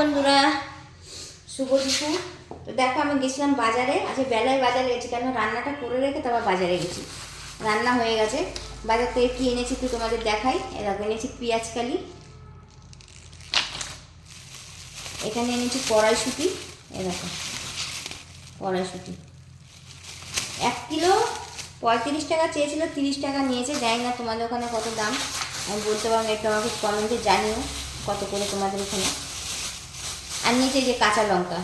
বন্ধুরা, শুভ দুপুর। তো দেখো আমি গেছিলাম বাজারে, আজকে বেলায় বাজারে গেছি, কেন রান্নাটা করে রেখে তারপর বাজারে গেছি। রান্না হয়ে গেছে। বাজার থেকে কি এনেছি একটু তোমাদের দেখাই। এরকম এনেছি পেঁয়াজকালি, এখানে এনেছি কড়াইশুঁটি, এরকম কড়াইশুঁটি 1 কিলো 35 টাকা চেয়েছিল, 30 টাকা নিয়েছে। জানি না তোমাদের ওখানে কত দাম, আমি বলতে পারবো, একটু আমাকে কমেন্টে জানিও কত করে তোমাদের ওখানে। আর নিয়েছি যে কাঁচা লঙ্কা,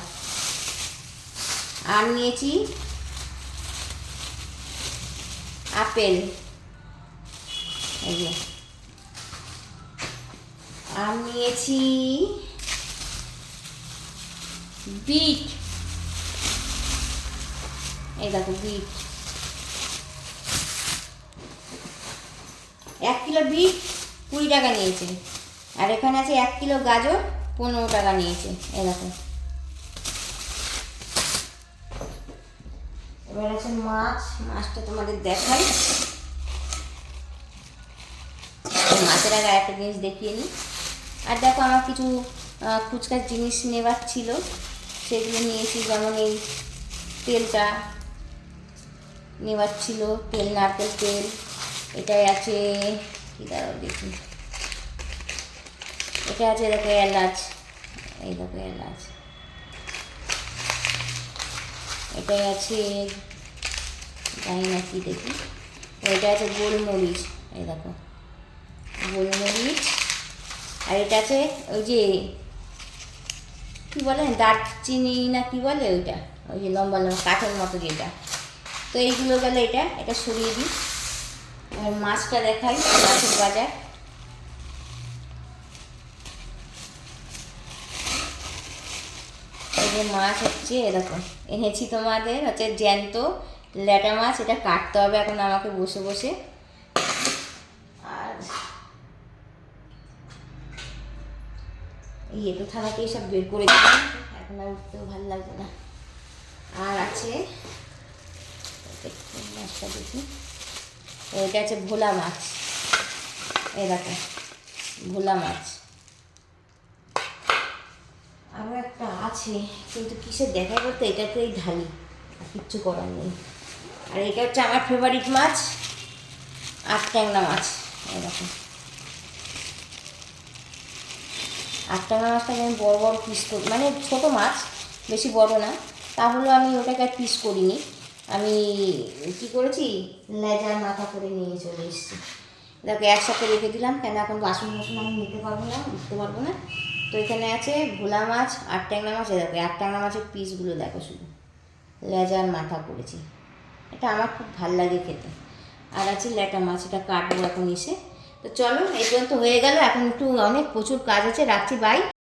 আর নিয়েছি আপেল, এই যে, আর নিয়েছি বিট, এই দেখো বিট, 1 কিলো বিট 20 টাকা নিয়েছে। আর এখানে আছে 1 কিলো গাজর 15 টাকা নিয়েছে, এই দেখো। এবার আছে মাছটা তোমাদের দেখাই। মাছের আগে একটা জিনিস দেখিয়ে নিই। আর দেখো আমার কিছু ফুচকার জিনিস নেওয়ার ছিল, সেগুলো নিয়েছি। যেমন এই তেলটা নেওয়ার ছিল, তেল, নারকেল তেল। এটাই আছে, কি দাঁড়াও দেখি, এটা আছে দেখো এলাচ, এই দেখো এলাচ। এটাই আছে, জানি না কি দেখি, এটা আছে গোলমরিচ, এই দেখো গোলমরিচ। আর এটা আছে ওই যে কী বলে, দারচিনি না কি বলে ওইটা, ওই যে লম্বা লম্বা কাঠের মতো যেটা। তো এইগুলো গেলে এটা সরিয়ে দিই। আর মাছটা দেখাই, মাছের বাজার। এই যে মাছ হচ্ছে এরকম এনেছি তোমাদের, হচ্ছে জ্যান্ত ল্যাটা মাছ। এটা কাটতে হবে এখন আমাকে বসে বসে। আর এই এটো থানাতেই সব বের করে দিলাম, এখন আর উঠতেও ভালো লাগবে না। আর আছে মাছটা দেখি, এটা আছে ভোলা মাছ, এই দেখো ভোলা মাছ। আরও একটা আছে, কিন্তু কিসের দেখা বলতে এটাতেই ঢালি, কিচ্ছু করার নেই। আর এটা হচ্ছে আমার ফেভারিট মাছ, আট ট্যাংরা মাছ, এরকম। আট ট্যাংরা মাছটাকে আমি বড় বড় পিস করি, মানে ছোটো মাছ, বেশি বড় না। তাহলেও আমি ওটাকে আর পিস করিনি, আমি কী করেছি, লেজার মাথা করে নিয়ে চলে এসেছি। দেখো একসাথে রেখে দিলাম, কেন এখন বাসন আমি নিতে পারবো না, উঠতে পারবো না। তো এখানে আছে ভোলা মাছ, আট ট্যাংরা মাছ। দেখো আট ট্যাংরা মাছের পিসগুলো দেখো, শুধু লেজার মাথা করেছি। এটা আমার খুব ভাল লাগে খেতে। আর আছে ল্যাটা মাছ, এটা কাটবো এখন এসে। তো চলো, এই পর্যন্ত হয়ে গেল। এখন একটু অনেক প্রচুর কাজ আছে, রাখছি, বাই।